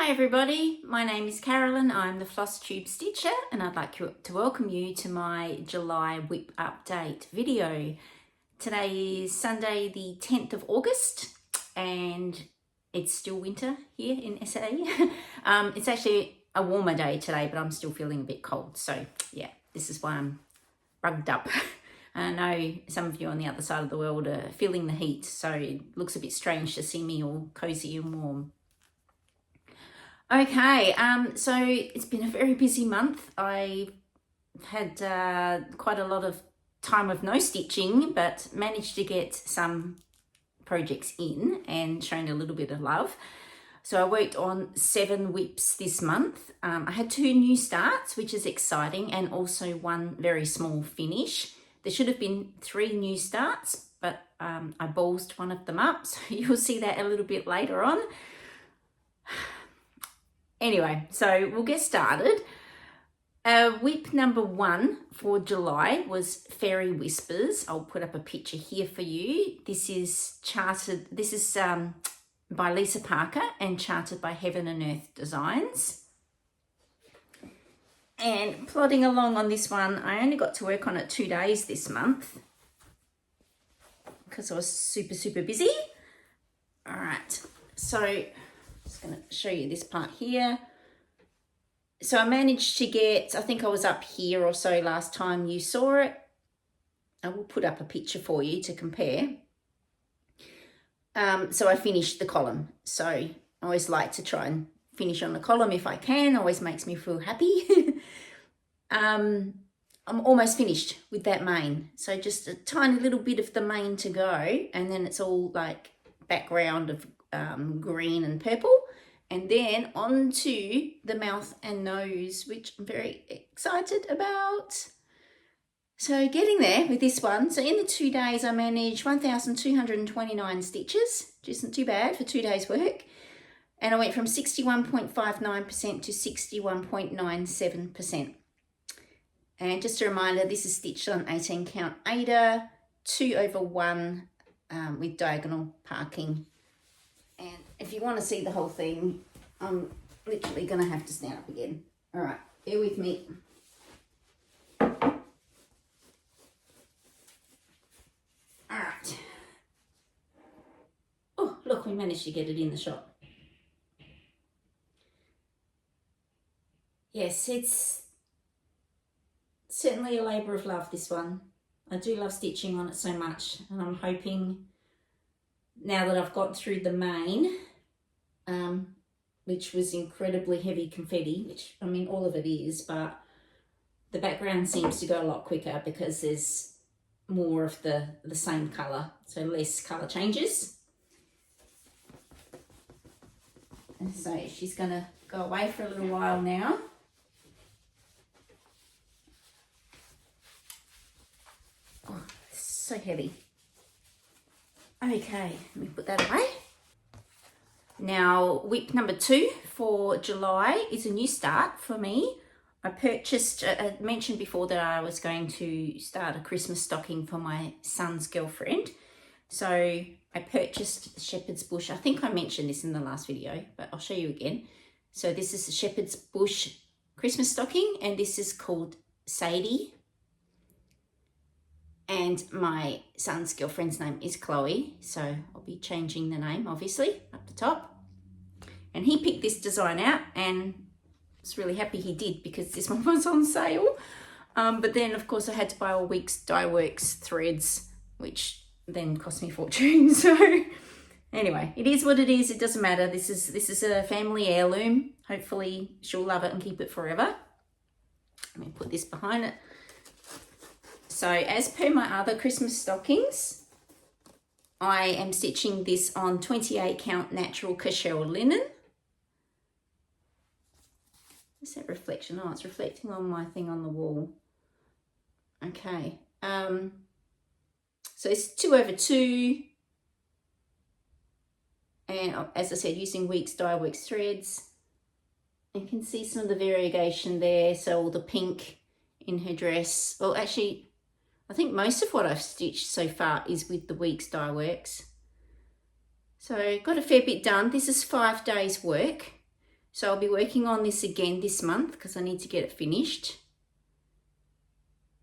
Hi everybody, my name is Carolyn. I'm the Flosstube Stitcher and I'd like to welcome you to my July WIP update video. Today is Sunday the 10th of August and it's still winter here in SA. It's actually a warmer day today, but I'm still feeling a bit cold. So yeah, this is why I'm rugged up. I know some of you on the other side of the world are feeling the heat, so it looks a bit strange to see me all cozy and warm. Okay, so it's been a very busy month. I had quite a lot of time of no stitching, but managed to get some projects in and shown a little bit of love. So I worked on 7 WIPs this month. I had 2 new starts, which is exciting, and also 1 very small finish. There should have been 3 new starts, but I ballsed one of them up, so you'll see that a little bit later on. Anyway, so we'll get started. WIP number 1 for July was Fairy Whispers. I'll put up a picture here for you. This is charted. This is by Lisa Parker and charted by Heaven and Earth Designs. And plodding along on this one, I only got to work on it 2 days this month because I was super busy. All right, so just going to show you this part here. So I managed to get, I think I was up here or so last time you saw it. I will put up a picture for you to compare. So I finished the column. So I always like to try and finish on the column if I can. Always makes me feel happy. I'm almost finished with that mane. So just a tiny little bit of the mane to go, and then it's all like background of green and purple, and then onto the mouth and nose, which I'm very excited about. So getting there with this one. So in the 2 days I managed 1,229 stitches, which isn't too bad for 2 days work, and I went from 61.59% to 61.97%. And just a reminder, this is stitched on 18 count Aida, 2/1 with diagonal parking. And if you want to see the whole thing, I'm literally going to have to stand up again. All right, bear with me. All right. Oh, look, we managed to get it in the shot. Yes, it's certainly a labour of love, this one. I do love stitching on it so much, and I'm hoping now that I've got through the mane, which was incredibly heavy confetti, which, I mean, all of it is, but the background seems to go a lot quicker because there's more of the same colour, so less colour changes. And so she's going to go away for a little while now. Oh, it's so heavy. Okay, let me put that away. Now, WIP number 2 for July is a new start for me. I purchased, I mentioned before that I was going to start a Christmas stocking for my son's girlfriend. So I purchased Shepherd's Bush. I think I mentioned this in the last video, but I'll show you again. So this is the Shepherd's Bush Christmas stocking, and this is called Sadie. And my son's girlfriend's name is Chloe, so I'll be changing the name, obviously, up the top. And he picked this design out, and I was really happy he did because this one was on sale. But then, of course, I had to buy all week's Dye Works threads, which then cost me a fortune. So anyway, it is what it is. It doesn't matter. This is a family heirloom. Hopefully she'll love it and keep it forever. Let me put this behind it. So as per my other Christmas stockings, I am stitching this on 28 count natural cashel linen. What's that reflection? Oh, it's reflecting on my thing on the wall. Okay. So it's 2/2. And as I said, using Weeks Dye Works threads. You can see some of the variegation there. So all the pink in her dress. Well, actually, I think most of what I've stitched so far is with the Weeks Dye Works. So got a fair bit done. This is 5 days work. So I'll be working on this again this month because I need to get it finished.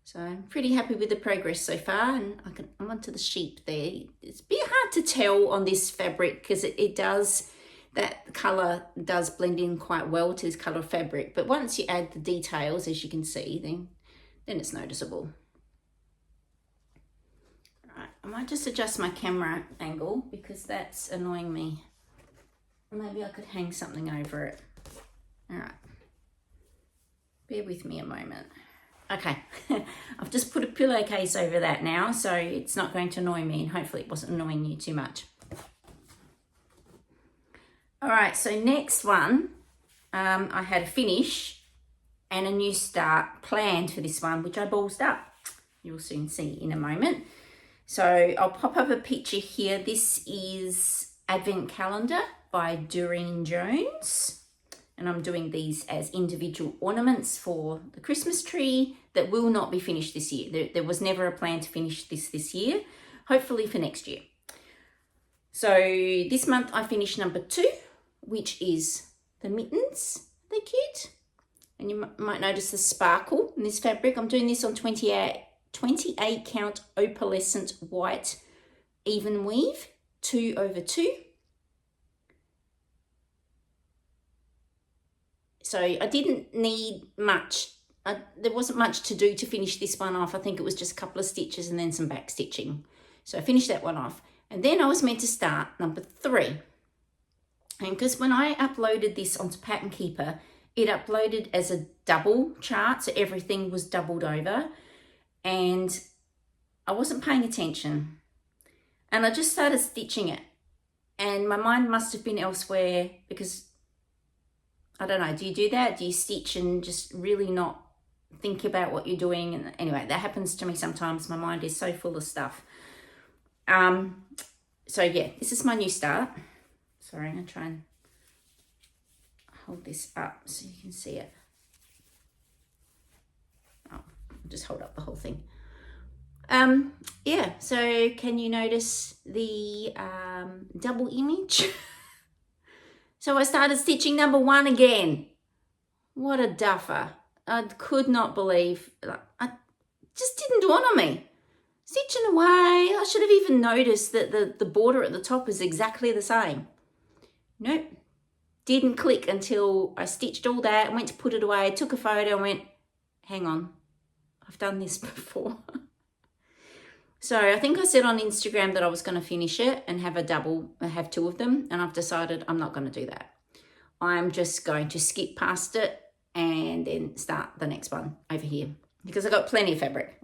So I'm pretty happy with the progress so far, and I'm onto the sheep there. It's a bit hard to tell on this fabric because it does, that colour does blend in quite well to this colour of fabric, but once you add the details, as you can see, then it's noticeable. Right, I might just adjust my camera angle because that's annoying me. Maybe I could hang something over it. All right, bear with me a moment. Okay, I've just put a pillowcase over that now, so it's not going to annoy me, and hopefully it wasn't annoying you too much. All right, so next one, I had a finish and a new start planned for this one, which I ballsed up. You'll soon see in a moment. So I'll pop up a picture here. This is Advent Calendar by Doreen Jones. And I'm doing these as individual ornaments for the Christmas tree that will not be finished this year. There was never a plan to finish this year, hopefully for next year. So this month I finished number 2, which is the mittens. They're cute. And you might notice the sparkle in this fabric. I'm doing this on 28 count opalescent white even weave, 2/2. So I didn't need much. There wasn't much to do to finish this one off. I think it was just a couple of stitches and then some back stitching. So I finished that one off. And then I was meant to start number 3. And because when I uploaded this onto Pattern Keeper, it uploaded as a double chart. So everything was doubled over. And I wasn't paying attention. And I just started stitching it. And my mind must have been elsewhere because, I don't know, do you do that? Do you stitch and just really not think about what you're doing? And anyway, that happens to me sometimes. My mind is so full of stuff. So yeah, this is my new start. Sorry, I'm going to try and hold this up so you can see it. Oh, I'll just hold up the whole thing. Yeah, so can you notice the double image? So I started stitching number 1 again. What a duffer. I could not believe, I just didn't dawn on me. Stitching away, I should have even noticed that the border at the top is exactly the same. Nope, didn't click until I stitched all that and went to put it away, took a photo and went, hang on, I've done this before. So I think I said on Instagram that I was going to finish it and have have 2 of them, and I've decided I'm not going to do that. I'm just going to skip past it and then start the next one over here because I got plenty of fabric.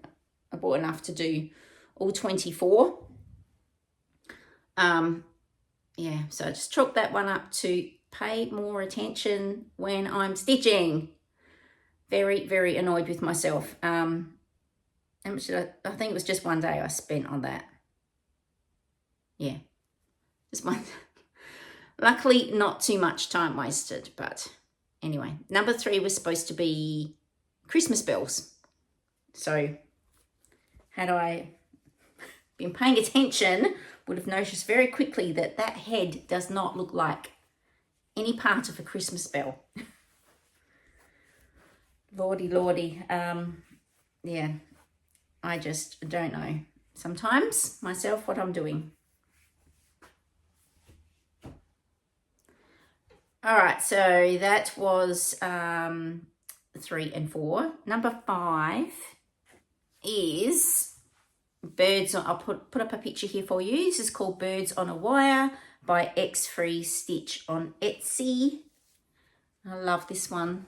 I bought enough to do all 24. Yeah, so I just chalked that one up to pay more attention when I'm stitching. Very, very annoyed with myself. How much did I think it was just one day I spent on that. Yeah, just one. Luckily, not too much time wasted, but anyway. Number 3 was supposed to be Christmas bells. So had I been paying attention, would have noticed very quickly that that head does not look like any part of a Christmas bell. Lordy, lordy. Yeah, I just don't know sometimes myself what I'm doing. All right, so that was 3 and 4. Number 5 is Birds on, I'll put up a picture here for you. This is called Birds on a Wire by X Free Stitch on Etsy. I love this one.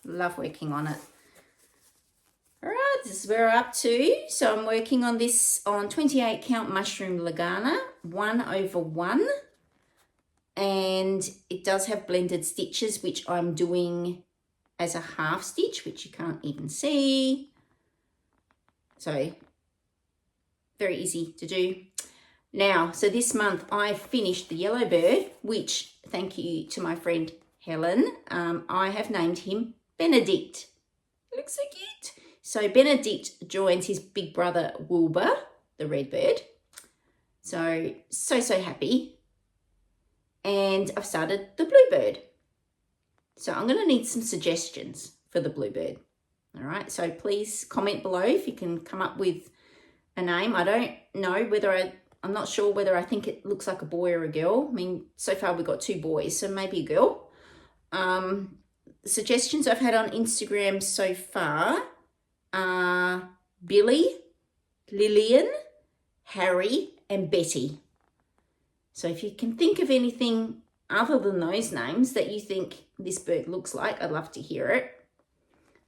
Love working on it. All right, this is where we're up to. So I'm working on this on 28 count mushroom Lagana, 1/1. And it does have blended stitches, which I'm doing as a half stitch, which you can't even see. So very easy to do. Now, so this month I finished the yellow bird, which, thank you to my friend Helen, I have named him Benedict. Looks so cute. So Benedict joins his big brother Wilbur, the red bird. So happy. and I've started the bluebird. So I'm going to need some suggestions for the bluebird. All right, so please comment below if you can come up with a name. I don't know whether I'm not sure whether I think it looks like a boy or a girl. I mean, so far we've got 2 boys, so maybe a girl. Suggestions I've had on Instagram so far are Billy, Lillian, Harry, and Betty. So if you can think of anything other than those names that you think this bird looks like, I'd love to hear it.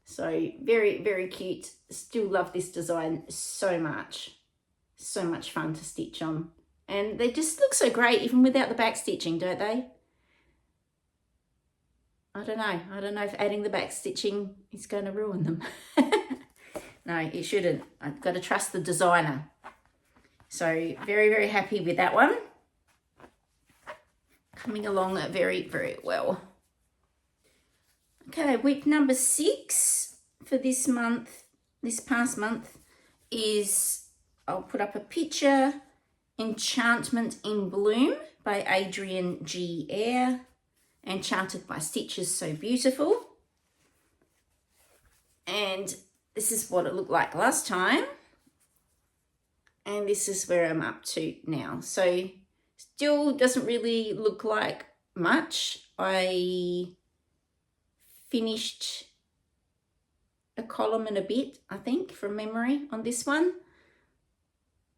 So very, very cute. Still love this design so much. So much fun to stitch on. And they just look so great even without the back stitching, don't they? I don't know if adding the back stitching is going to ruin them. No, it shouldn't. I've got to trust the designer. So very, very happy with that one. Coming along very, very well. Okay, WIP number 6 for this month, this past month, is, I'll put up a picture, Enchantment in Bloom by Adrian G. Eyre, enchanted by Stitches So Beautiful. And this is what it looked like last time. And this is where I'm up to now. So still doesn't really look like much. I finished a column and a bit, I think, from memory on this one.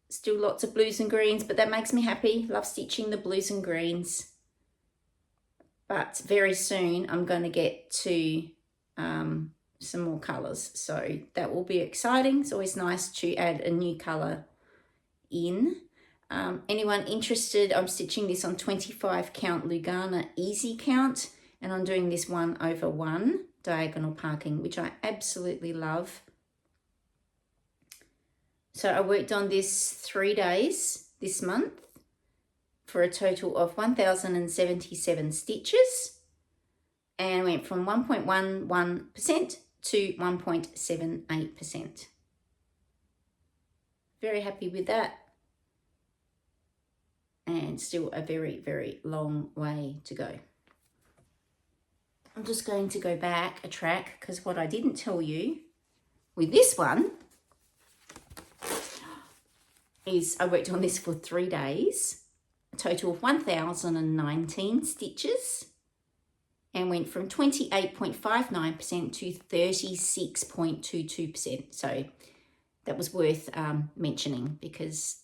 Still lots of blues and greens, but that makes me happy. Love stitching the blues and greens. But very soon I'm going to get to some more colours, so that will be exciting. It's always nice to add a new colour in. Anyone interested, I'm stitching this on 25 count Lugana easy count, and I'm doing this 1/1 diagonal parking, which I absolutely love. So I worked on this 3 days this month for a total of 1,077 stitches, and went from 1.11% to 1.78%. Very happy with that. And still a very, very long way to go. I'm just going to go back a track, because what I didn't tell you with this one is I worked on this for 3 days, a total of 1,019 stitches, and went from 28.59% to 36.22%. So that was worth mentioning, because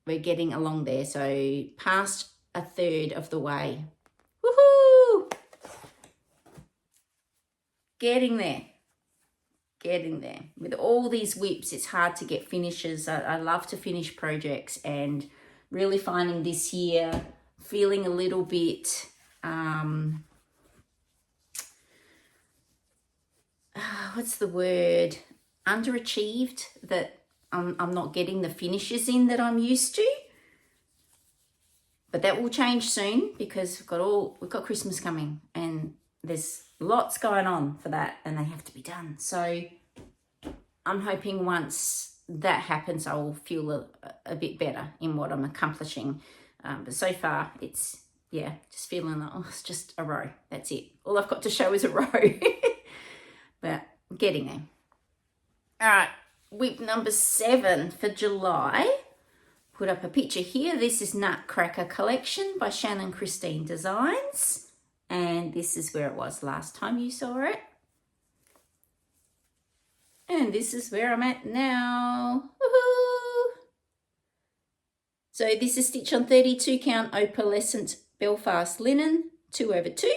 we're getting along there. So past a third of the way. Woohoo! Getting there. Getting there. With all these WIPs, it's hard to get finishes. I love to finish projects, and really finding this year, feeling a little bit, what's the word? Underachieved, that I'm not getting the finishes in that I'm used to. But that will change soon, because we've got Christmas coming, and there's lots going on for that, and they have to be done. So I'm hoping once that happens, I will feel a bit better in what I'm accomplishing. But so far, it's, yeah, just feeling like, oh, it's just a row. That's it. All I've got to show is a row. But I'm getting there. All right, WIP number 7 for July. Put up a picture here. This is Nutcracker Collection by Shannon Christine Designs. And this is where it was last time you saw it. And this is where I'm at now. Woohoo! So this is stitch on 32 count opalescent Belfast linen, 2/2.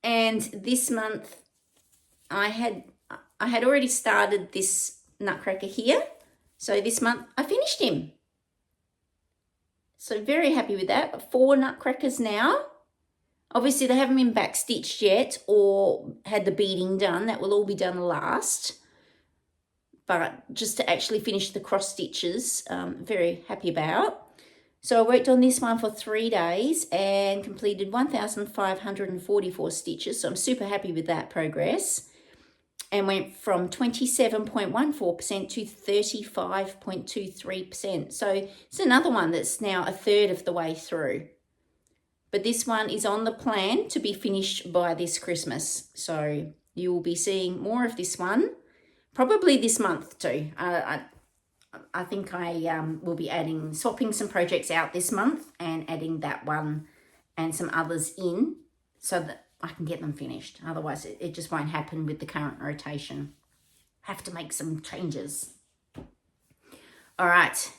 And this month I had already started this Nutcracker here. So this month I finished him. So very happy with that. 4 Nutcrackers now. Obviously they haven't been back stitched yet or had the beading done. That will all be done last. But just to actually finish the cross stitches, very happy about. So I worked on this one for 3 days and completed 1,544 stitches. So I'm super happy with that progress. And went from 27.14% to 35.23%. So it's another one that's now a third of the way through. But this one is on the plan to be finished by this Christmas. So you will be seeing more of this one, probably this month too. I think I will be swapping some projects out this month and adding that one and some others in so that I can get them finished. Otherwise, it just won't happen with the current rotation. Have to make some changes. All right.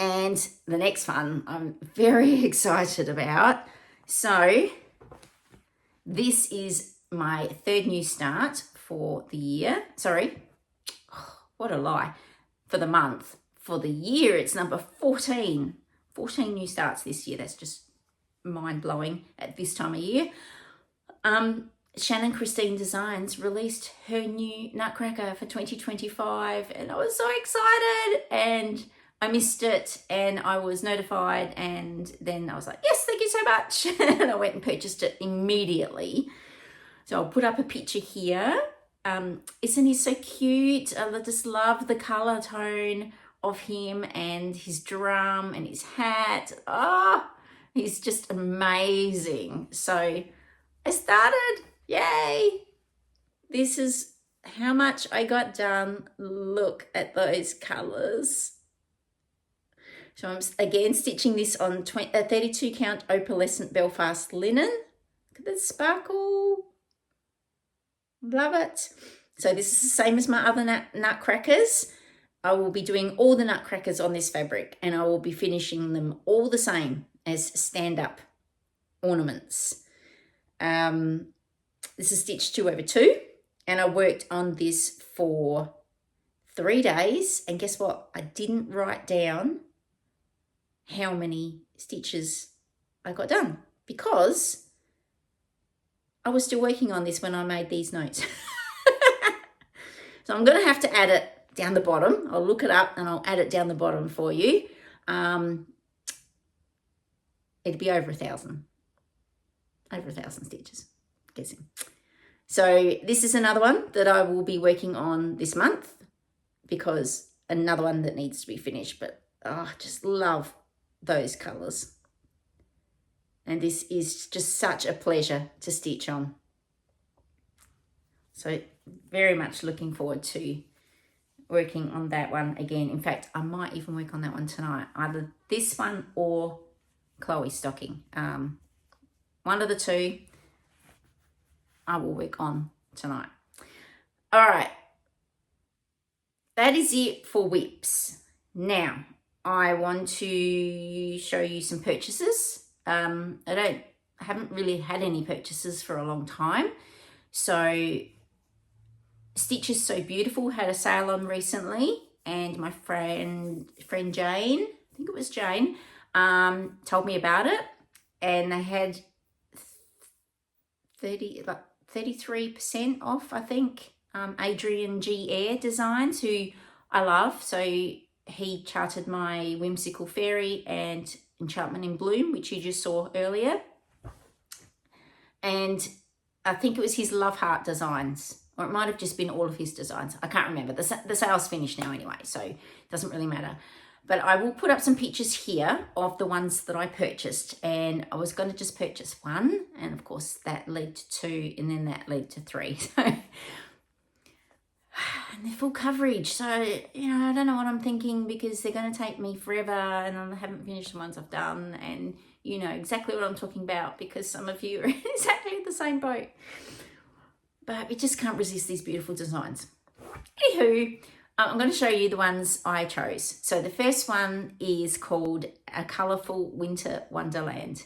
And the next one I'm very excited about. So this is my third new start for the year. Sorry, what a lie. For the month. For the year, it's number 14. 14 new starts this year. That's just mind-blowing at this time of year. Shannon Christine Designs released her new Nutcracker for 2025, and I was so excited, and I missed it, and I was notified, and then I was like, yes, thank you so much. And I went and purchased it immediately. So I'll put up a picture here. Isn't he so cute? I just love the color tone of him and his drum and his hat. Oh, he's just amazing. So I started, yay. This is how much I got done. Look at those colors. So I'm again stitching this on 32 count opalescent Belfast linen. Look at the sparkle. Love it. So this is the same as my other nutcrackers. I will be doing all the nutcrackers on this fabric, and I will be finishing them all the same as stand-up ornaments. This is stitch 2/2, and I worked on this for 3 days, and guess what? I didn't write down how many stitches I got done because I was still working on this when I made these notes. So I'm going to have to add it down the bottom. I'll look it up and I'll add it down the bottom for you. It'd be over 1,000. Over 1,000 stitches, I'm guessing. So this is another one that I will be working on this month because another one that needs to be finished. But I just love those colours. And this is just such a pleasure to stitch on. So very much looking forward to working on that one again. In fact, I might even work on that one tonight. Either this one or Chloe's stocking. One of the two I will work on tonight. All right. That is it for WIPs. Now, I want to show you some purchases. I haven't really had any purchases for a long time. So Stitch is So Beautiful had a sale on recently, and my friend Jane, I think it was Jane, told me about it, and they had 33% off, I think. Adrian G. Eyre Designs, who I love. So he charted my Whimsical Fairy and Enchantment in Bloom, which you just saw earlier. And I think it was his Love Heart designs, or it might have just been all of his designs. I can't remember. The sale's finished now anyway, so it doesn't really matter. But I will put up some pictures here of the ones that I purchased. And I was going to just purchase one. And of course, that led to 2, and then that led to 3. So, and they're full coverage. So, I don't know what I'm thinking because they're going to take me forever and I haven't finished the ones I've done. And you know exactly what I'm talking about because some of you are exactly in the same boat. But we just can't resist these beautiful designs. Anywho, I'm going to show you the ones I chose. So the first one is called A Colourful Winter Wonderland.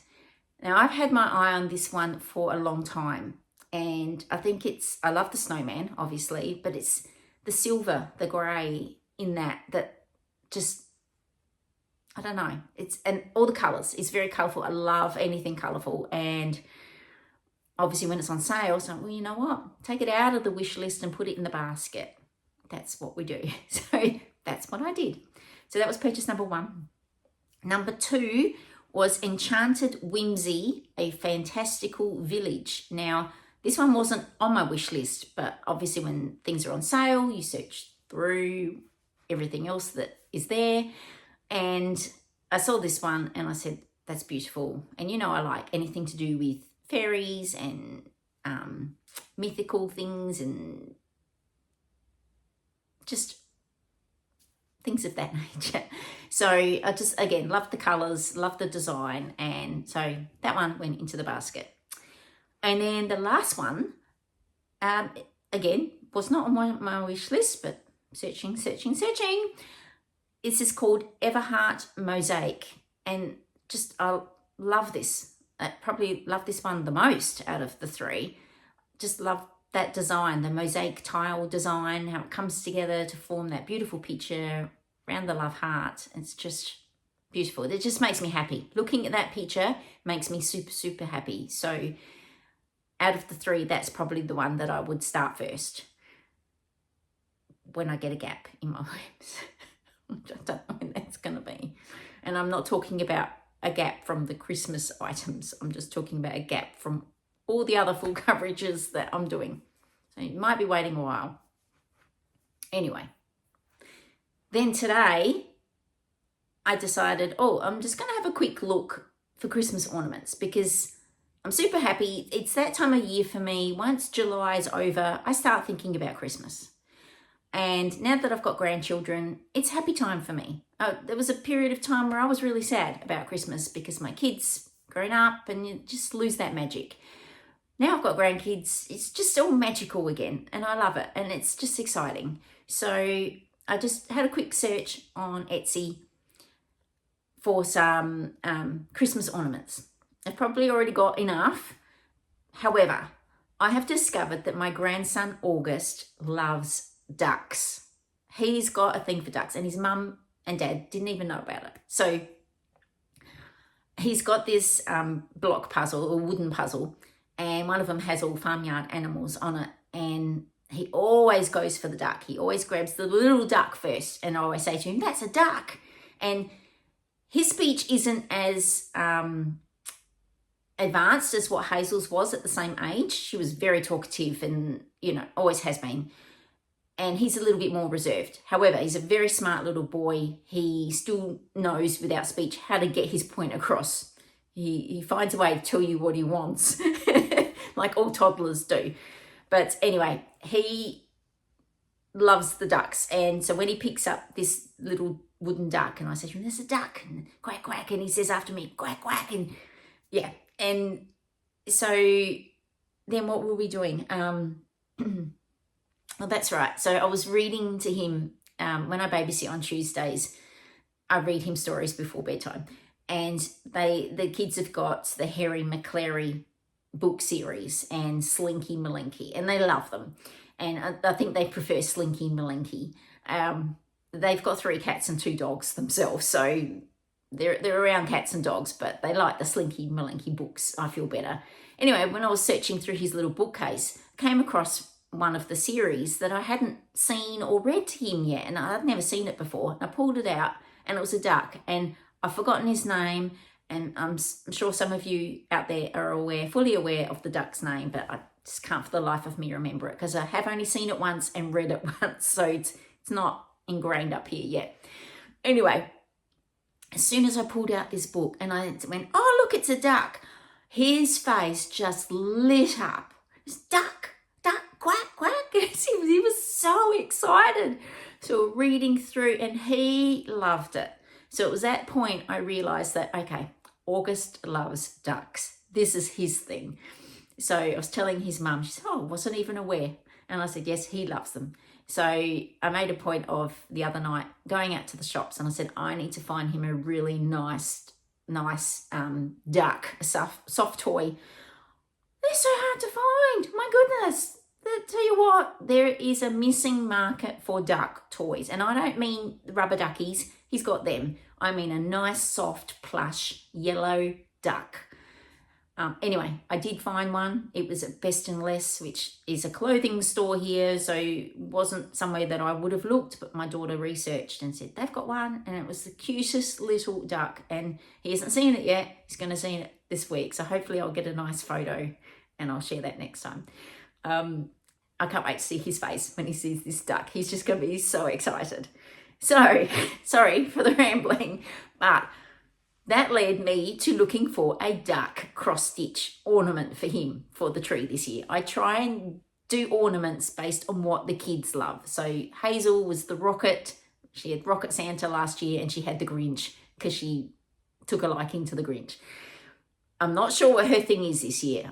Now I've had my eye on this one for a long time, and I think I love the snowman, obviously, but it's the silver, the grey in that just, I don't know. And all the colours, it's very colourful. I love anything colourful, and obviously when it's on sale, so well, you know what? Take it out of the wish list and put it in the basket. That's what we do. So that's what I did. So that was purchase number 1. Number 2 was Enchanted Whimsy, A Fantastical Village. Now, this one wasn't on my wish list, but obviously when things are on sale, you search through everything else that is there. And I saw this one and I said, that's beautiful. And you know, I like anything to do with fairies and mythical things and just things of that nature. So I just, again, love the colours, love the design. And so that one went into the basket. And then the last one, again, was not on my wish list, but searching. This is called Everheart Mosaic. And just, I love this. I probably love this one the most out of the three. Just love that design, the mosaic tile design, how it comes together to form that beautiful picture around the love heart. It's just beautiful. It just makes me happy. Looking at that picture makes me super happy. So out of the three, that's probably the one that I would start first when I get a gap in my WIPs. I don't know when that's going to be. And I'm not talking about a gap from the Christmas items. I'm just talking about a gap from all the other full coverages that I'm doing. So you might be waiting a while. Anyway, then today I decided, I'm just going to have a quick look for Christmas ornaments because I'm super happy. It's that time of year for me. Once July is over, I start thinking about Christmas. And now that I've got grandchildren, it's happy time for me. There was a period of time where I was really sad about Christmas because my kids grown up and you just lose that magic. Now I've got grandkids, it's just all magical again and I love it and it's just exciting. So I just had a quick search on Etsy for some Christmas ornaments. I've probably already got enough. However, I have discovered that my grandson August loves ducks. He's got a thing for ducks and his mum and dad didn't even know about it. So he's got this block puzzle or wooden puzzle and one of them has all farmyard animals on it and he always goes for the duck. He always grabs the little duck first and I always say to him, that's a duck. And his speech isn't as advanced as what Hazel's was at the same age. She was very talkative and, you know, always has been. And he's a little bit more reserved. However, he's a very smart little boy. He still knows without speech how to get his point across. He finds a way to tell you what he wants, like all toddlers do. But anyway, he loves the ducks. And so when he picks up this little wooden duck and I say to him, there's a duck, and quack, quack, and he says after me, quack, quack, and yeah. And so then what were we doing? Well, that's right. So I was reading to him when I babysit on Tuesdays. I read him stories before bedtime, and the kids have got the Harry McClary book series and Slinky Malinky, and they love them. And I think they prefer Slinky Malinky. They've got 3 cats and 2 dogs themselves, so they're around cats and dogs, but they like the Slinky Malinky books. I feel better. Anyway, when I was searching through his little bookcase, I came across one of the series that I hadn't seen or read to him yet, and I'd never seen it before. I pulled it out and it was a duck, and I've forgotten his name, and I'm sure some of you out there are fully aware of the duck's name, but I just can't for the life of me remember it because I have only seen it once and read it once, so it's not ingrained up here yet. Anyway, as soon as I pulled out this book and I went, oh look, it's a duck, his face just lit up. It's duck, quack, quack. He was so excited. So we're reading through and he loved it. So it was that point I realized that, okay, August loves ducks. This is his thing. So I was telling his mum, she said, oh, wasn't even aware. And I said, yes, he loves them. So I made a point of the other night going out to the shops and I said, I need to find him a really nice duck, a soft toy. They're so hard to find. My goodness. Tell you what, there is a missing market for duck toys. And I don't mean rubber duckies. He's got them. I mean a nice, soft, plush, yellow duck. Anyway, I did find one. It was at Best and Less, which is a clothing store here. So it wasn't somewhere that I would have looked, but my daughter researched and said, they've got one. And it was the cutest little duck. And he hasn't seen it yet. He's going to see it this week. So hopefully I'll get a nice photo and I'll share that next time. I can't wait to see his face when he sees this duck. He's just going to be so excited. So, sorry for the rambling, but that led me to looking for a duck cross-stitch ornament for him for the tree this year. I try and do ornaments based on what the kids love. So Hazel was the rocket. She had Rocket Santa last year, and she had the Grinch because she took a liking to the Grinch. I'm not sure what her thing is this year.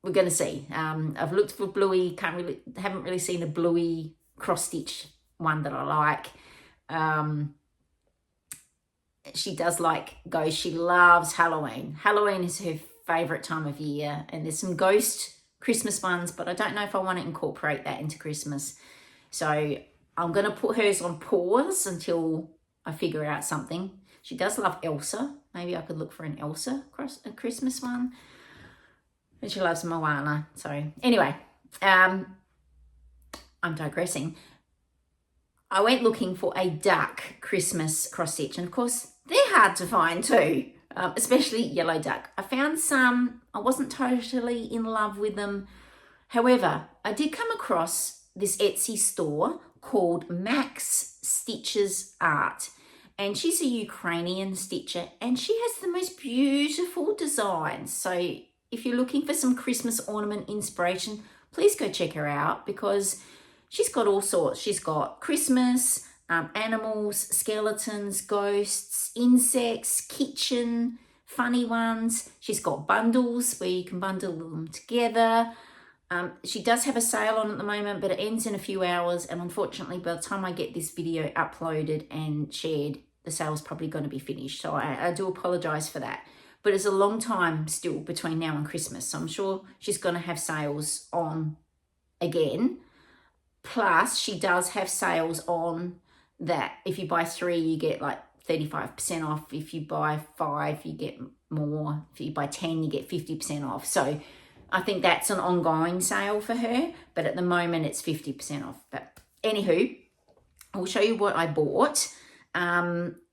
We're going to see. I've looked for Bluey. Haven't really seen a Bluey cross-stitch one that I like. She does like ghosts. She loves Halloween. Halloween is her favourite time of year, and there's some ghost Christmas ones, but I don't know if I want to incorporate that into Christmas. So I'm going to put hers on pause until I figure out something. She does love Elsa. Maybe I could look for an Elsa a Christmas one. And she loves Moana. So anyway, I'm digressing. I went looking for a duck Christmas cross stitch, and of course they're hard to find too, especially yellow duck. I found some. I wasn't totally in love with them. However, I did come across this Etsy store called Max Stitches Art, and she's a Ukrainian stitcher, and she has the most beautiful designs. So if you're looking for some Christmas ornament inspiration, please go check her out, because she's got all sorts. She's got Christmas, animals, skeletons, ghosts, insects, kitchen, funny ones. She's got bundles where you can bundle them together. She does have a sale on at the moment, but it ends in a few hours. And unfortunately, by the time I get this video uploaded and shared, the sale's probably going to be finished. So I do apologise for that. But it's a long time still between now and Christmas. So I'm sure she's going to have sales on again. Plus, she does have sales on that. If you buy 3, you get like 35% off. If you buy 5, you get more. If you buy 10, you get 50% off. So I think that's an ongoing sale for her. But at the moment, it's 50% off. But anywho, I'll show you what I bought.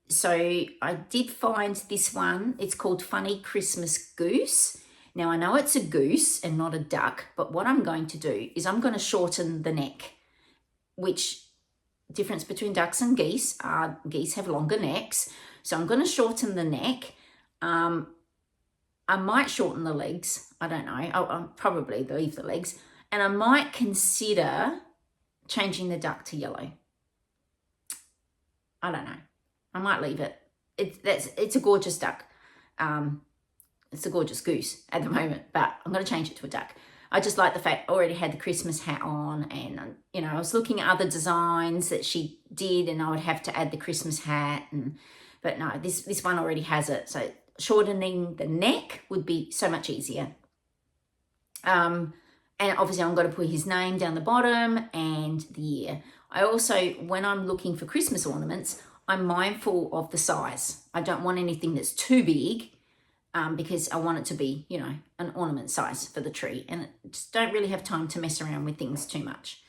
So I did find this one. It's called Funny Christmas Goose. Now, I know it's a goose and not a duck, but what I'm going to do is I'm going to shorten the neck, which difference between ducks and geese are geese have longer necks. So I'm going to shorten the neck. I might shorten the legs. I don't know. I'll probably leave the legs. And I might consider changing the duck to yellow. I don't know. I might leave it. It's a gorgeous duck. It's a gorgeous goose at the moment, but I'm going to change it to a duck. I just like the fact I already had the Christmas hat on, and I was looking at other designs that she did, and I would have to add the Christmas hat, but no, this one already has it. So shortening the neck would be so much easier. And obviously I'm going to put his name down the bottom and the year. I also, when I'm looking for Christmas ornaments, I'm mindful of the size. I don't want anything that's too big, because I want it to be, an ornament size for the tree, and I just don't really have time to mess around with things too much.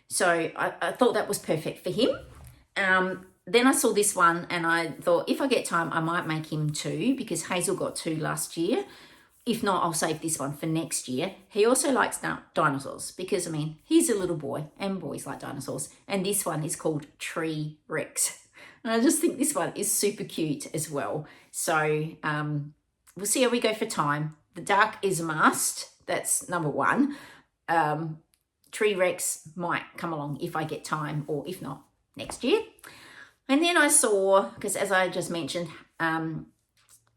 So I thought that was perfect for him. Then I saw this one, and I thought if I get time, I might make him 2, because Hazel got 2 last year. If not, I'll save this one for next year. He also likes dinosaurs, because, he's a little boy, and boys like dinosaurs. And this one is called Tree Rex. And I just think this one is super cute as well. So we'll see how we go for time. The duck is a must. That's number 1. Tree Rex might come along if I get time, or if not, next year. And then I saw, because as I just mentioned,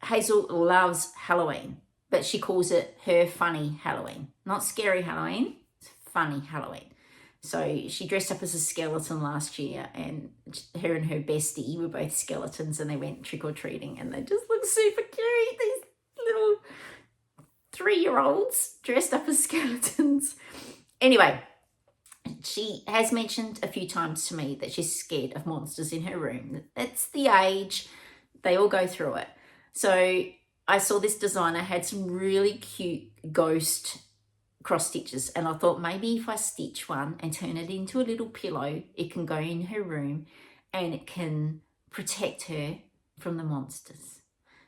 Hazel loves Halloween, but she calls it her funny Halloween. Not scary Halloween, it's funny Halloween. So she dressed up as a skeleton last year, and her and her bestie were both skeletons, and they went trick-or-treating, and they just look super cute. These little 3-year-olds dressed up as skeletons. Anyway, she has mentioned a few times to me that she's scared of monsters in her room. That's the age. They all go through it. So I saw this designer had some really cute ghost cross stitches, and I thought maybe if I stitch one and turn it into a little pillow, it can go in her room and it can protect her from the monsters.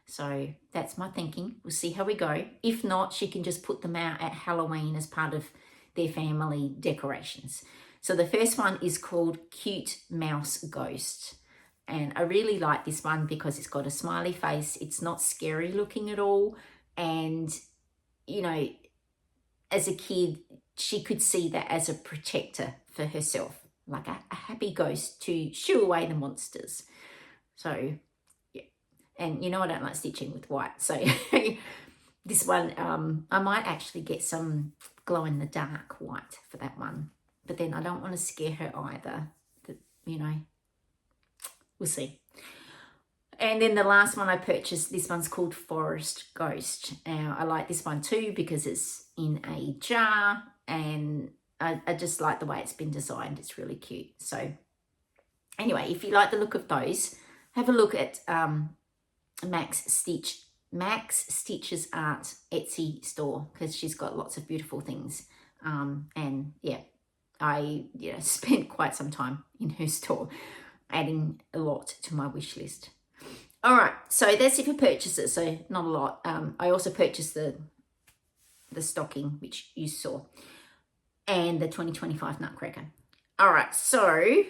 So that's my thinking. We'll see how we go. If not, she can just put them out at Halloween as part of their family decorations. So the first one is called Cute Mouse Ghost. And I really like this one because it's got a smiley face. It's not scary looking at all. And, you know, as a kid, she could see that as a protector for herself, like a happy ghost to shoo away the monsters. So, yeah. And, you know, I don't like stitching with white. So this one, I might actually get some glow-in-the-dark white for that one. But then I don't want to scare her either. You know, we'll see. And then the last one I purchased, this one's called Forest Ghost. I like this one too because it's in a jar, and I just like the way it's been designed. It's really cute. So anyway, if you like the look of those, have a look at Max Stitch's Art Etsy store, because she's got lots of beautiful things. And yeah, I spent quite some time in her store, adding a lot to my wish list. All right, so that's it for purchases, so not a lot. I also purchased the stocking, which you saw, and the 2025 Nutcracker. All right, so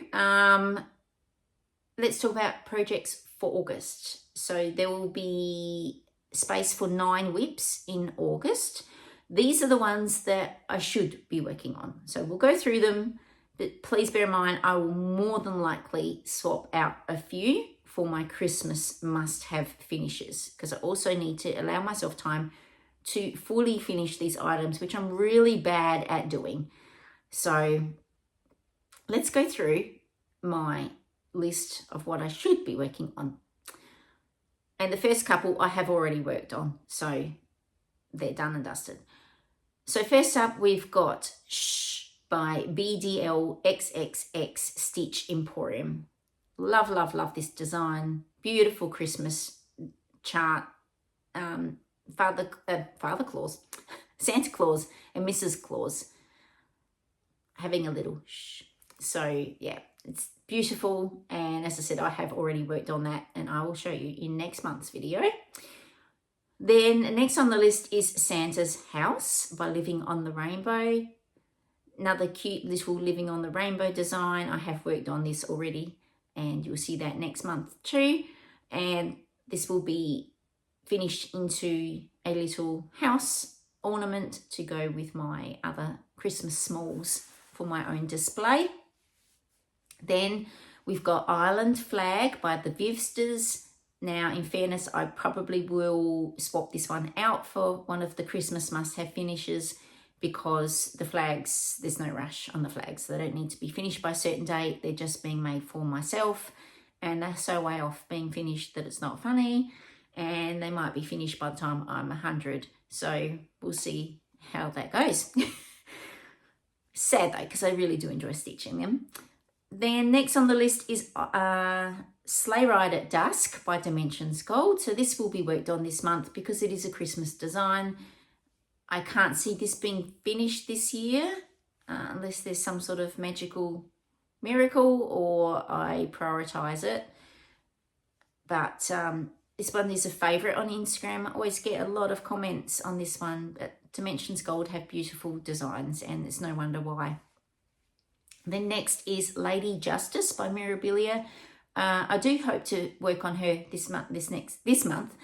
let's talk about projects for August. So there will be space for 9 WIPs in August. These are the ones that I should be working on. So we'll go through them, but please bear in mind, I will more than likely swap out a few for my Christmas must-have finishes, because I also need to allow myself time to fully finish these items, which I'm really bad at doing. So let's go through my list of what I should be working on. And the first couple I have already worked on, so they're done and dusted. So first up, we've got Shh by BDL XXX Stitch Emporium. Love, love, love this design. Beautiful Christmas chart. Father Claus, Santa Claus and Mrs. Claus having a little shh. So yeah, it's beautiful. And as I said, I have already worked on that, and I will show you in next month's video. Then next on the list is Santa's House by Living on the Rainbow. Another cute little Living on the Rainbow design. I have worked on this already, and you'll see that next month too. And this will be finished into a little house ornament to go with my other Christmas smalls for my own display. Then we've got Island Flag by the Vivsters. Now, in fairness, I probably will swap this one out for one of the Christmas must-have finishes, because the flags, there's no rush on the flags. They don't need to be finished by a certain date. They're just being made for myself, and they're so way off being finished that it's not funny, and they might be finished by the time I'm 100. So we'll see how that goes. Sad though, because I really do enjoy stitching them. Then next on the list is Sleigh Ride at Dusk by Dimensions Gold. So this will be worked on this month because it is a Christmas design. I can't see this being finished this year unless there's some sort of magical miracle or I prioritize it. But this one is a favorite on Instagram. I always get a lot of comments on this one. But Dimensions Gold have beautiful designs, and it's no wonder why. Then next is Lady Justice by Mirabilia. I do hope to work on her this month.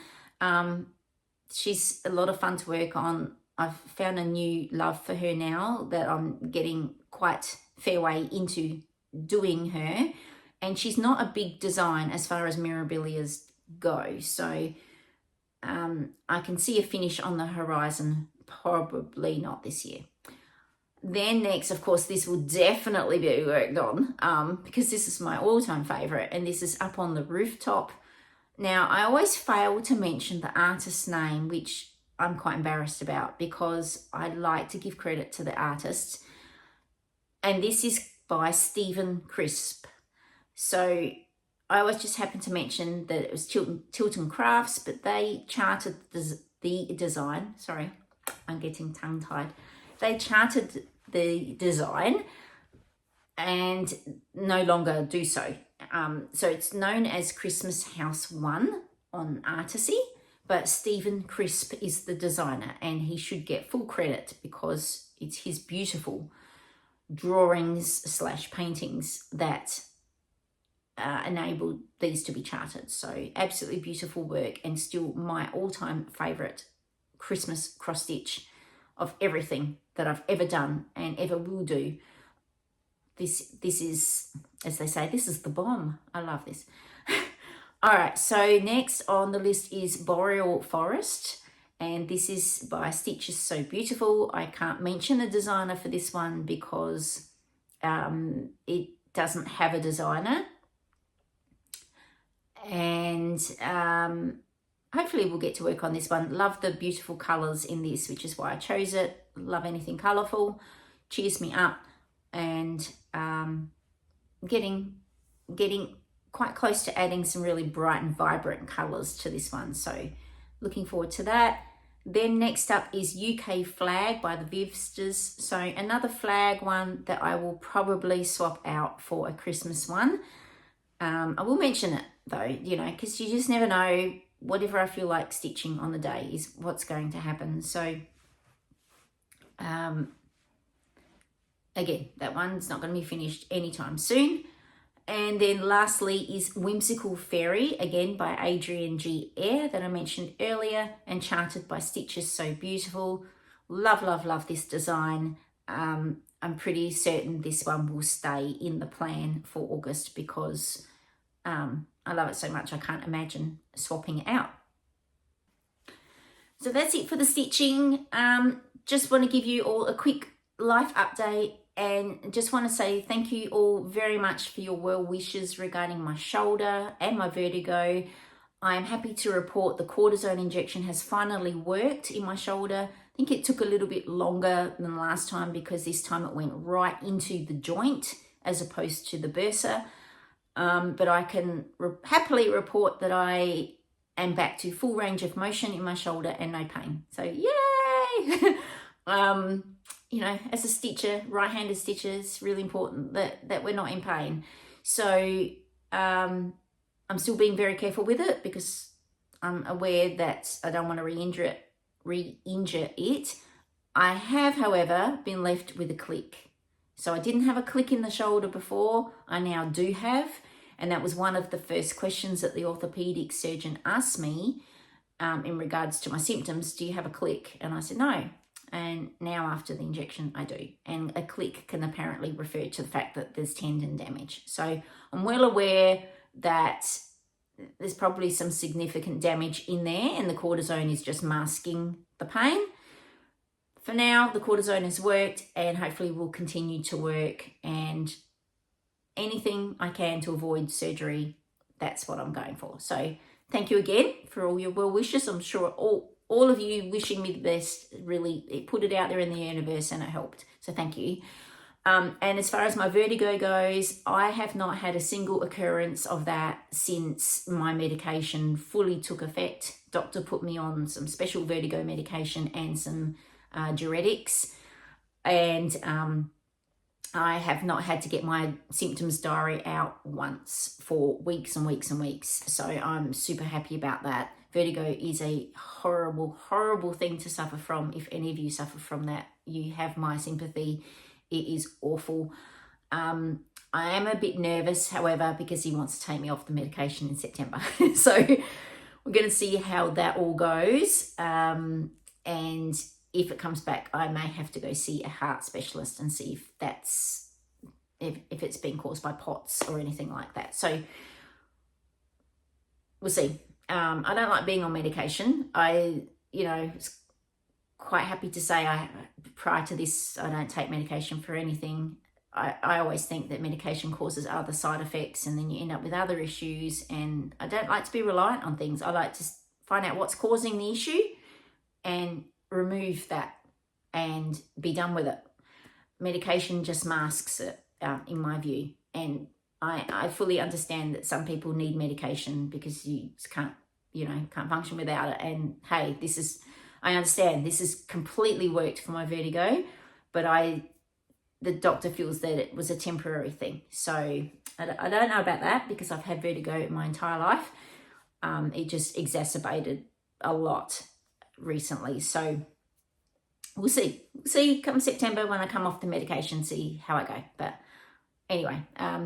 She's a lot of fun to work on. I've found a new love for her now that I'm getting quite fair way into doing her. And she's not a big design as far as Mirabilia's go. So I can see a finish on the horizon, probably not this year. Then next, of course, this will definitely be worked on because this is my all-time favourite, and this is Up on the Rooftop. Now, I always fail to mention the artist's name, which I'm quite embarrassed about because I like to give credit to the artist. And this is by Stephen Crisp. So I always just happen to mention that it was Tilton Crafts, but they charted the design. Sorry, I'm getting tongue-tied. They charted the design and no longer do so. So it's known as Christmas House 1 on Artisy, but Stephen Crisp is the designer, and he should get full credit because it's his beautiful drawings / paintings that enabled these to be charted. So absolutely beautiful work, and still my all-time favorite Christmas cross stitch of everything that I've ever done and ever will do. This is, as they say, this is the bomb. I love this. All right, so next on the list is Boreal Forest, and this is by Stitch is So Beautiful. I can't mention the designer for this one because it doesn't have a designer, and hopefully we'll get to work on this one. Love the beautiful colours in this, which is why I chose it. Love anything colourful, cheers me up, and getting quite close to adding some really bright and vibrant colours to this one. So looking forward to that. Then next up is UK Flag by the Vivsters. So another flag one that I will probably swap out for a Christmas one. I will mention it though, you know, because you just never know. Whatever I feel like stitching on the day is what's going to happen. So again, that one's not going to be finished anytime soon. And then lastly is Whimsical Fairy, again by Adrian G. Eyre, that I mentioned earlier, and charted by Stitch is So Beautiful. Love, love, love this design. I'm pretty certain this one will stay in the plan for August because I love it so much I can't imagine swapping it out. So that's it for the stitching. Just want to give you all a quick life update, and just want to say thank you all very much for your well wishes regarding my shoulder and my vertigo. I am happy to report the cortisone injection has finally worked in my shoulder. I think it took a little bit longer than last time because this time it went right into the joint as opposed to the bursa. But I can happily report that I am back to full range of motion in my shoulder and no pain. So yay! You know, as a stitcher, right-handed stitcher, it's really important that we're not in pain. So I'm still being very careful with it because I'm aware that I don't want to re-injure it. I have, however, been left with a click. So I didn't have a click in the shoulder before. I now do have. And that was one of the first questions that the orthopedic surgeon asked me in regards to my symptoms. Do you have a click? And I said, no. And now after the injection, I do. And a click can apparently refer to the fact that there's tendon damage. So I'm well aware that there's probably some significant damage in there and the cortisone is just masking the pain. For now, the cortisone has worked and hopefully will continue to work, and anything I can to avoid surgery, that's what I'm going for. So thank you again for all your well wishes. I'm sure all of you wishing me the best, really, it put it out there in the universe and it helped. So thank you. And as far as my vertigo goes, I have not had a single occurrence of that since my medication fully took effect. Doctor put me on some special vertigo medication and some diuretics, and I have not had to get my symptoms diary out once for weeks and weeks and weeks. So I'm super happy about that. Vertigo is a horrible, horrible thing to suffer from. If any of you suffer from that, you have my sympathy. It is awful. I am a bit nervous, however, because he wants to take me off the medication in September. So we're going to see how that all goes. And if it comes back, I may have to go see a heart specialist and see if it's been caused by POTS or anything like that. So we'll see. I don't like being on medication. Was quite happy to say prior to this, I don't take medication for anything. I always think that medication causes other side effects and then you end up with other issues, and I don't like to be reliant on things. I like to find out what's causing the issue and remove that and be done with it. Medication just masks it, in my view. And I fully understand that some people need medication because you just can't function without it. And hey, I understand this has completely worked for my vertigo, but the doctor feels that it was a temporary thing. So I don't know about that because I've had vertigo my entire life. It just exacerbated a lot recently. So we'll see. Come September when I come off the medication, see how I go. But anyway,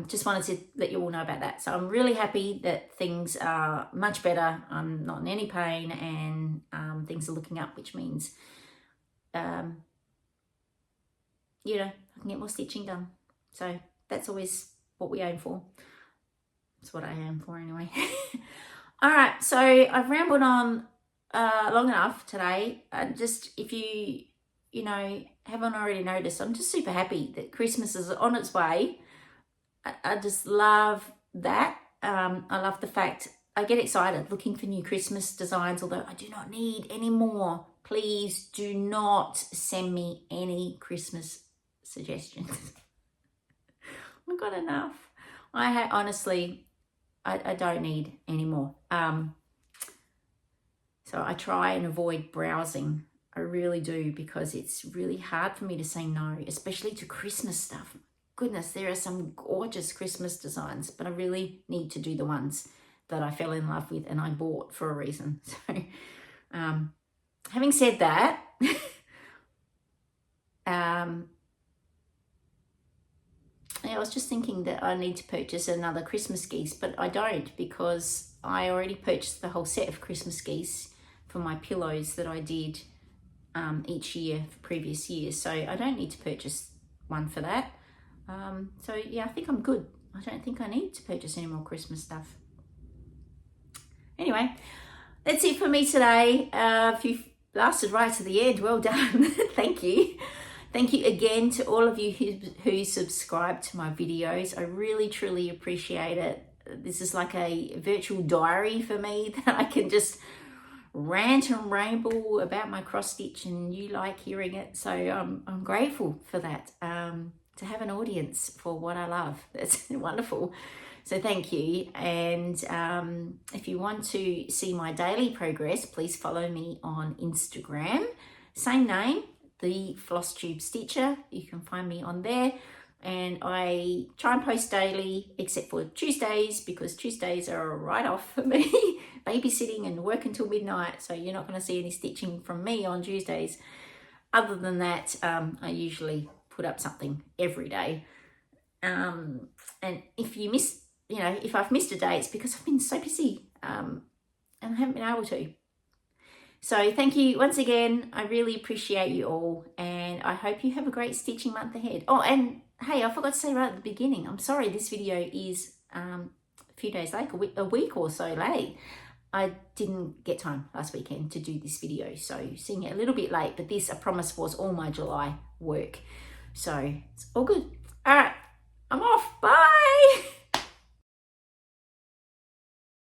just wanted to let you all know about that. So I'm really happy that things are much better. I'm not in any pain, and things are looking up, which means, you know, I can get more stitching done. So that's always what we aim for. That's what I aim for anyway. All right, so I've rambled on long enough today. Just if you know, haven't already noticed, I'm just super happy that Christmas is on its way. I just love that. I love the fact I get excited looking for new Christmas designs, although I do not need any more. Please do not send me any Christmas suggestions. I've got enough. Honestly, I don't need any more. So I try and avoid browsing. I really do, because it's really hard for me to say no, especially to Christmas stuff. Goodness, there are some gorgeous Christmas designs, but I really need to do the ones that I fell in love with and I bought for a reason. So having said that, I was just thinking that I need to purchase another Christmas geese, but I don't, because I already purchased the whole set of Christmas geese for my pillows that I did each year for previous years. So I don't need to purchase one for that. So yeah, I think I'm good. I don't think I need to purchase any more Christmas stuff. Anyway, that's it for me today. If you've lasted right to the end, well done. Thank you. Thank you again to all of you who subscribe to my videos. I really, truly appreciate it. This is like a virtual diary for me that I can just rant and ramble about my cross stitch, and you like hearing it. So I'm grateful for that, to have an audience for what I love. That's wonderful. So thank you. And if you want to see my daily progress, please follow me on Instagram. Same name, the Flosstube Stitcher. You can find me on there, and I try and post daily except for Tuesdays, because Tuesdays are a write-off for me. Babysitting and work until midnight, so you're not going to see any stitching from me on Tuesdays. Other than that, I usually put up something every day. And if you miss, you know, if I've missed a day, it's because I've been so busy and I haven't been able to. So thank you once again. I really appreciate you all, and I hope you have a great stitching month ahead. Oh, and hey, I forgot to say right at the beginning, I'm sorry this video is a few days late, a week or so late. I didn't get time last weekend to do this video, so seeing it a little bit late, but this, I promise, was all my July work. So it's all good. All right, I'm off. Bye.